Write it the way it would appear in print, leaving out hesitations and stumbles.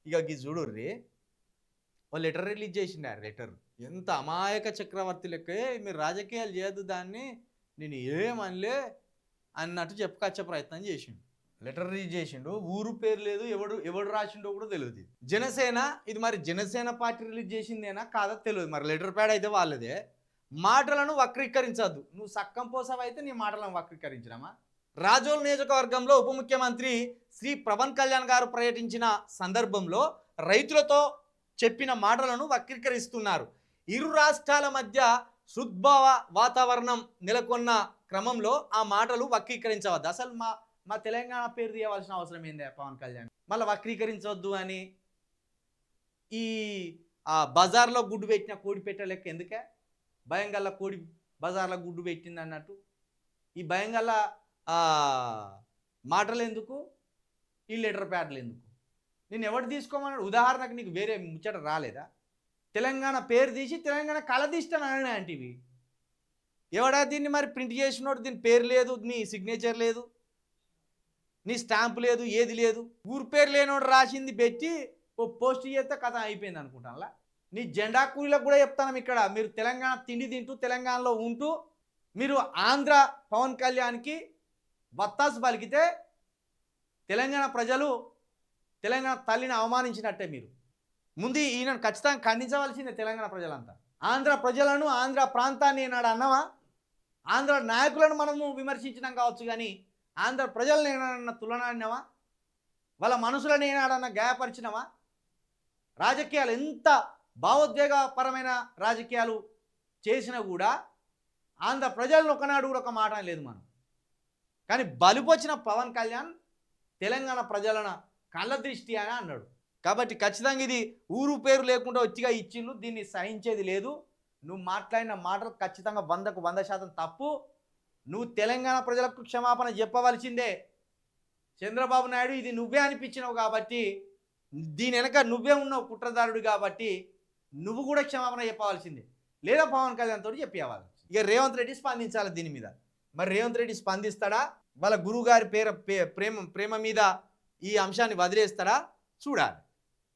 ఇక గీ చూడుర్రి O letter release చేసిండు. ఆ లెటర్ ఎంత అమాయక చక్రవర్తి లెక్కే, మీరు రాజకీయాలు చేయొద్దు దాన్ని, నేను ఏమనలే అన్నట్టు చెప్పుకొచ్చే ప్రయత్నం చేసిండు. లెటర్ రిలీజ్ చేసిండు, ఊరు పేరు లేదు, ఎవడు రాసిండో కూడా తెలియదు. జనసేన ఇది మరి జనసేన పార్టీ రిలీజ్ చేసిందేనా కాదా తెలియదు, మరి లెటర్ ప్యాడ్ అయితే వాళ్ళదే. మాటలను వక్రీకరించద్దు, నువ్వు సక్కం పోసావైతే నీ మాటలను వక్రీకరించడమా? రాజోల్ నియోజకవర్గంలో ఉప ముఖ్యమంత్రి శ్రీ పవన్ కళ్యాణ్ గారు పర్యటించిన సందర్భంలో రైతులతో చెప్పిన మాటలను వక్రీకరిస్తున్నారు. ఇరు రాష్ట్రాల మధ్య సద్భావ వాతావరణం నెలకొన్న క్రమంలో ఆ మాటలు వక్రీకరించవద్దు. అసలు మా తెలంగాణ పేరు తీయవలసిన అవసరం ఏంది పవన్ కళ్యాణ్? మళ్ళీ వక్రీకరించవద్దు అని ఈ బజార్లో గుడ్డు పెట్టిన కోడి పెట్ట లెక్క ఎందుకే? భయంగల్ల కోడి బజార్లో గుడ్డు పెట్టింది అన్నట్టు ఈ భయంగల్ల మాటలు ఎందుకు, ఈ లెటర్ ప్యాడ్లు ఎందుకు? నేను ఎవడు తీసుకోమన్నాడు? ఉదాహరణకు నీకు వేరే ముచ్చట రాలేదా? తెలంగాణ పేరు తీసి తెలంగాణ కళ తీస్తాను అంటివి. ఎవడా దీన్ని మరి ప్రింట్ చేసినోడు? దీని పేరు లేదు, నీ సిగ్నేచర్ లేదు, నీ స్టాంపు లేదు, ఏది లేదు. ఊరు పేరు లేనోడు రాసింది పెట్టి ఓ పోస్ట్ చేస్తే కథ అయిపోయింది అనుకుంటానులా. నీ జెండా కూలీలకు కూడా చెప్తాను ఇక్కడ, మీరు తెలంగాణ తిండి తింటూ తెలంగాణలో ఉంటూ మీరు ఆంధ్ర పవన్ కళ్యాణ్కి వత్తాసు పలికితే తెలంగాణ ప్రజలు తెలంగాణ తల్లిని అవమానించినట్టే. మీరు ముందు ఈయనను ఖచ్చితంగా ఖండించవలసిందే తెలంగాణ ప్రజలంతా. ఆంధ్ర ప్రజలను, ఆంధ్ర ప్రాంతాన్ని ఏనాడు అన్నవా? ఆంధ్ర నాయకులను మనము విమర్శించినాం కావచ్చు, కానీ ఆంధ్ర ప్రజలను ఏనాడన్నా తులనాడినవా? వాళ్ళ మనసులను ఏనాడన్నా గాయపరిచినవా? రాజకీయాలు ఎంత భావోద్వేగపరమైన రాజకీయాలు చేసినా కూడా ఆంధ్ర ప్రజలను ఒకనాడు కూడా ఒక మాట లేదు మనం. కానీ బలిపొచ్చిన పవన్ కళ్యాణ్ తెలంగాణ ప్రజలను కళ్ళ దృష్టి అని అన్నాడు. కాబట్టి ఖచ్చితంగా ఇది ఊరు పేరు లేకుండా వచ్చిగా ఇచ్చిళ్ళు, దీన్ని సహించేది లేదు. నువ్వు మాట్లాడిన మాటలు ఖచ్చితంగా 100కు 100% తప్పు. నువ్వు తెలంగాణ ప్రజలకు క్షమాపణ చెప్పవలసిందే. చంద్రబాబు నాయుడు ఇది నువ్వే అనిపించినావు కాబట్టి, దీని వెనక నువ్వే ఉన్నావు కుట్రదారుడు కాబట్టి నువ్వు కూడా క్షమాపణ చెప్పవలసిందే, లేదా పవన్ కళ్యాణ్ తోటి చెప్పేవాళ్ళు. ఇక రేవంత్ రెడ్డి స్పందించాలి దీని మీద. మరి రేవంత్ రెడ్డి స్పందిస్తాడా? వాళ్ళ గురువుగారి ప్రేమ మీద ఈ అంశాన్ని వదిలేస్తాడా? చూడాలి.